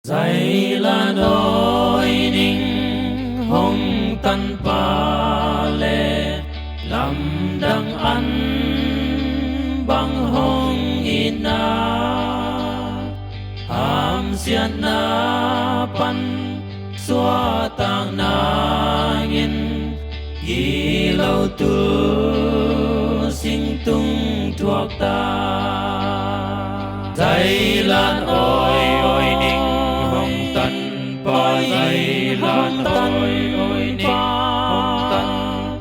Dạy là đôi ninh hồng tân ba lệ làm đăng ăn bằng hồng ina ham xian na pan xóa tang na ngin gi lâu tu sinh tung thuộc ta dạy lan ôi ôi ninh hồng tân pa dạy lan ôi ôi ninh hồng tân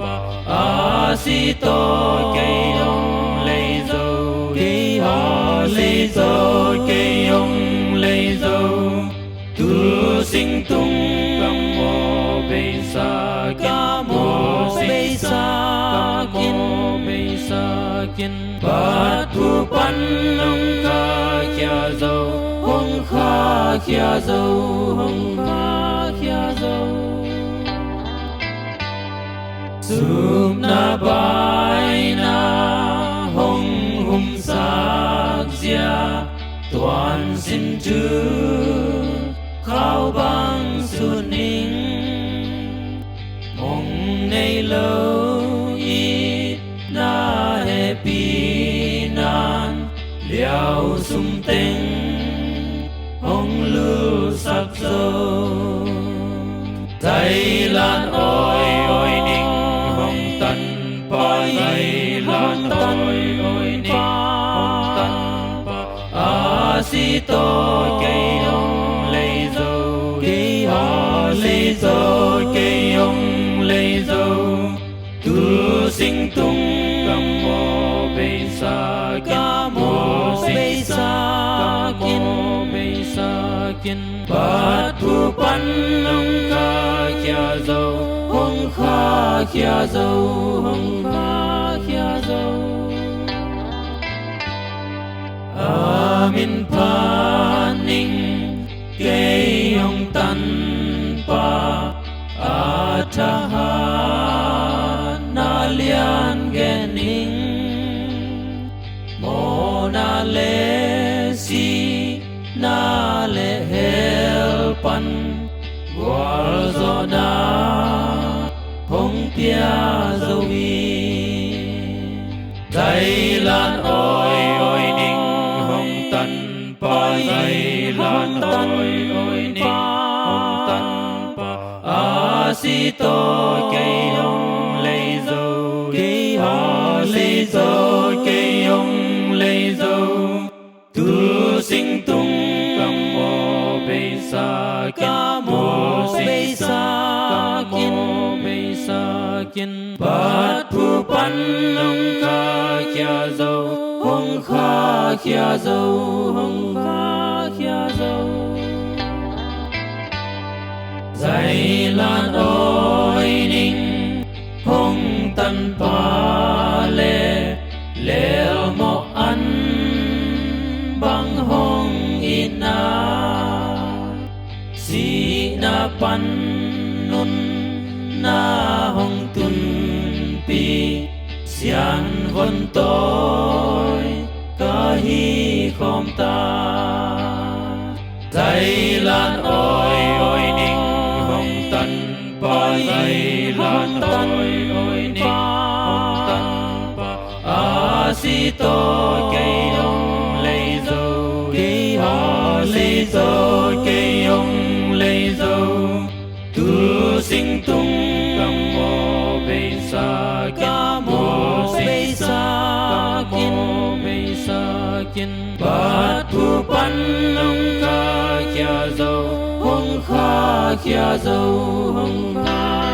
pa a si to cây ông lấy dâu cây a lấy dâu cây ông lấy dâu tu sinh tung cam mô bê sa kim mô bê sa kim mô bê sa kim bát thu pan ông kha kia dâu hong kha kia dâu hong kha kia dâu sum na bai na hong hum sak zia toàn xin chư khao bang su ninh mong nay lâu ít na he pi nan liao sum tinh hong lưu sắc dâu dạy lan ôi ôi ninh hong tân pa dạy lan ôi ôi ninh hong tân pa a si to cây ông lấy dâu cây a lấy dâu cây ông lấy dâu tu sinh tung cam mô bê sa kim mô bê sa kim mô bê sa kim bát thu pan ông kha kia dâu hong kha kia dâu hong kha kia dâu amin pa ninh cây ông tân pa a tha ha na lian ge ninh mo na le si na le hel pan gwal zo na hong pia zo vi dạy lan ôi ôi ninh hong tân pa dạy lan ôi ôi ninh hong tân pa a si to cây ông lấy dâu cây a lấy dâu cây ông lấy dâu tu sinh tung cam mô bê sa kim mô bê sa kim mô bê sa kim bát thu pan ông kha kia dâu hong kha kia dâu hong kha kia dâu dạy lan ôi ninh hong tân pa lệ leo mo ăn bằng hong ina si na pan nun na hong tun pi xian von tôi ca hi khom ta dạy lan ôi ôi ninh hong tân pa dạy lan ôi ôi ninh hong tân pa a si to cây ông lấy dâu cây a lấy dâu cây ông lấy dâu tu sinh tung cam mô bê sa kim mô bê sa kim mô bê sa kim bát thu pan ông kha kia dâu hong kha kia dâu hong kha